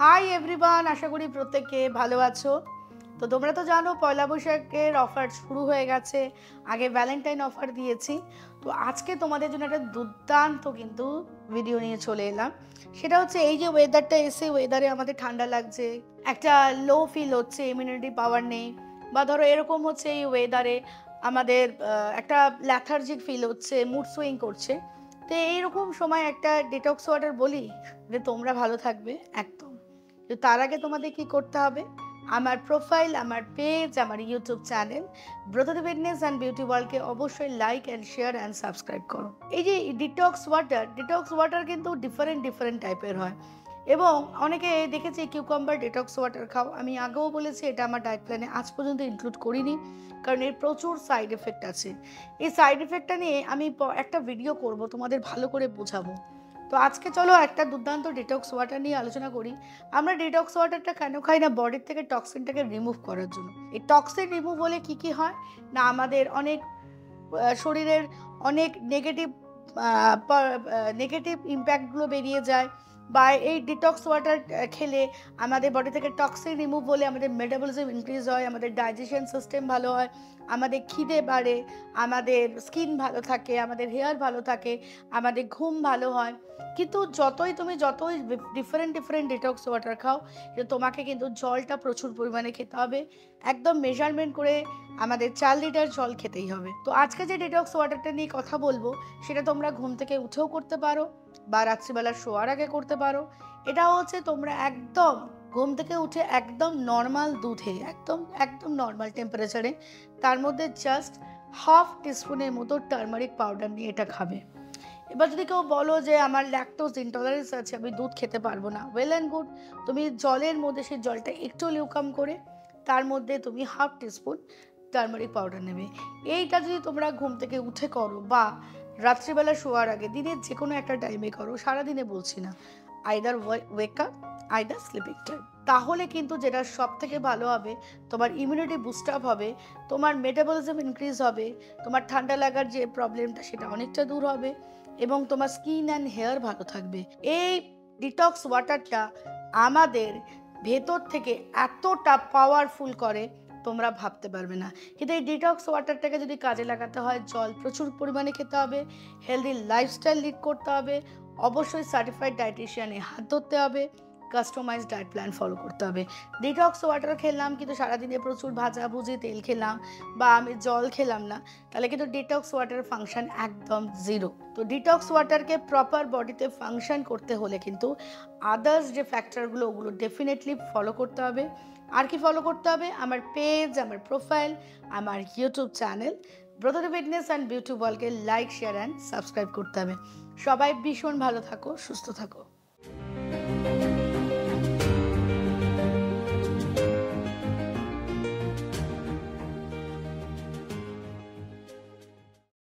Hi everyone, আশা করি প্রত্যেকে ভালো আছো। তো তোমরা তো জানো পয়লা বৈশাখের অফার শুরু হয়ে গেছে। আগে ভ্যালেন্টাইন অফার দিয়েছি। তো আজকে তোমাদের জন্য একটা দুর্দান্ত কিন্তু ভিডিও নিয়ে চলে এলাম। সেটা হচ্ছে এই যে ওয়েদারটা এসে ওয়েদারে আমাদের ঠান্ডা লাগছে, একটা লো ফিল হচ্ছে, ইমিউনিটি পাওয়ার নেই, বা ধরো এরকম হচ্ছে এই ওয়েদারে আমাদের একটা ল্যাথার্জিক ফিল হচ্ছে, মুড সুইং করছে। তো এইরকম সময় একটা ডিটক্স ওয়াটার বলি যে তোমরা ভালো থাকবে একদম। তো তার আগে তোমাদের কি করতে হবে, আমার প্রোফাইল, আমার পেজ, আমার YouTube channel Bratadi fitness and beauty ওয়ার্ল্ডকে অবশ্যই like and share and subscribe করো। এই যে ডিটক্স ওয়াটার কিন্তু ডিফারেন্ট টাইপের হয়, এবং অনেকে দেখেছি কিউকাম্বার ডিটক্স ওয়াটার খাও। আমি আগেও বলেছি এটা আমার ডায়েট প্ল্যানে আজ পর্যন্ত ইনক্লুড করিনি, কারণ এর প্রচুর সাইড এফেক্ট আছে। এই সাইড এফেক্টটা নিয়ে আমি একটা ভিডিও করব, তোমাদের ভালো করে বোঝাবো। তো আজকে চলো একটা দুর্দান্ত ডিটক্স ওয়াটার নিয়ে আলোচনা করি। আমরা ডিটক্স ওয়াটারটা কেন খাই না, বডির থেকে টক্সিনটাকে রিমুভ করার জন্য। এই টক্সিন রিমুভ হলে কি হয় না, আমাদের অনেক শরীরের অনেক নেগেটিভ ইম্প্যাক্টগুলো বেরিয়ে যায়। বা এই ডিটক্স ওয়াটার খেলে আমাদের বডি থেকে টক্সিন রিমুভ হলে আমাদের মেটাবলিজম ইনক্রিজ হয়, আমাদের ডাইজেশন সিস্টেম ভালো হয়, আমাদের খিদে বাড়ে, আমাদের স্কিন ভালো থাকে, আমাদের হেয়ার ভালো থাকে, আমাদের ঘুম ভালো হয়। কিন্তু যতই ডিফারেন্ট ডিটক্স ওয়াটার খাও, তোমাকে কিন্তু জলটা প্রচুর পরিমাণে খেতে হবে। একদম মেজারমেন্ট করে আমাদের 4 লিটার জল খেতেই হবে। তো আজকে যে ডিটক্স ওয়াটারটা নিয়ে কথা বলবো, সেটা তোমরা ঘুম থেকে উঠেও করতে পারো বা রাত্রিবেলা শোয়ার আগে করতে পারো। এটা হচ্ছে তোমরা একদম ঘুম থেকে উঠে একদম নর্মাল দুধে, একদম নর্মাল টেম্পারেচারে, তার মধ্যে জাস্ট হাফ টিস্পুনের মতো টার্মারিক পাউডার নিয়ে এটা খাবে। এবার যদি কেউ বলো যে আমার ল্যাকটোজ ইনটলারেন্স আছে, আমি দুধ খেতে পারবো না, ওয়েল অ্যান্ড গুড। তুমি জলের মধ্যে সেই জলটা একটু লিউকাম করে তার মধ্যে তুমি হাফ টিস্পুন টার্মারিক পাউডার নেবে। এইটা যদি তোমরা ঘুম থেকে উঠে করো বা রাত্রিবেলা শোয়ার আগে, দিনের যে কোনো একটা টাইমে করো, সারাদিনে বলছি না, either wake up either sleeping time, তাহলে কিন্তু যেটা সব থেকে ভালো হবে, তোমার ইমিউনিটি বুস্ট আপ হবে, তোমার মেটাবলিজম ইনক্রিজ হবে, তোমার ঠান্ডা লাগার যে প্রবলেমটা সেটা অনেকটা দূর হবে, এবং তোমার স্কিন অ্যান্ড হেয়ার ভালো থাকবে। এই ডিটক্স ওয়াটারটা আমাদের ভেতর থেকে এতটা পাওয়ারফুল করে তোমরা ভাবতে পারবে না। কিন্তু এই ডিটক্স ওয়াটারটাকে যদি কাজে লাগাতে হয়, জল প্রচুর পরিমাণে খেতে হবে, হেলদি লাইফস্টাইল লিড করতে হবে, অবশ্যই সার্টিফাইড ডায়েটিশিয়ানে হাত ধরতে হবে, কাস্টমাইজ ডায়েট প্ল্যান ফলো করতে হবে। ডিটক্স ওয়াটার খেলাম কিন্তু সারাদিনে প্রচুর ভাজাভুজি তেল খেলাম বা আমি জল খেলাম না, তাহলে কিন্তু ডিটক্স ওয়াটার ফাংশন একদম জিরো। তো ডিটক্স ওয়াটারকে প্রপার বডিতে ফাংশন করতে হলে কিন্তু আদার্স যে ফ্যাক্টরগুলো, ওগুলো ডেফিনেটলি ফলো করতে হবে। আর কি ফলো করতে হবে, আমার পেজ, আমার প্রোফাইল, আমার YouTube channel Bratadi fitness and beauty ওয়ার্ল্ডকে লাইক, শেয়ার অ্যান্ড সাবস্ক্রাইব করতে হবে। সবাই ভীষণ ভালো থাকো, সুস্থ থাকো।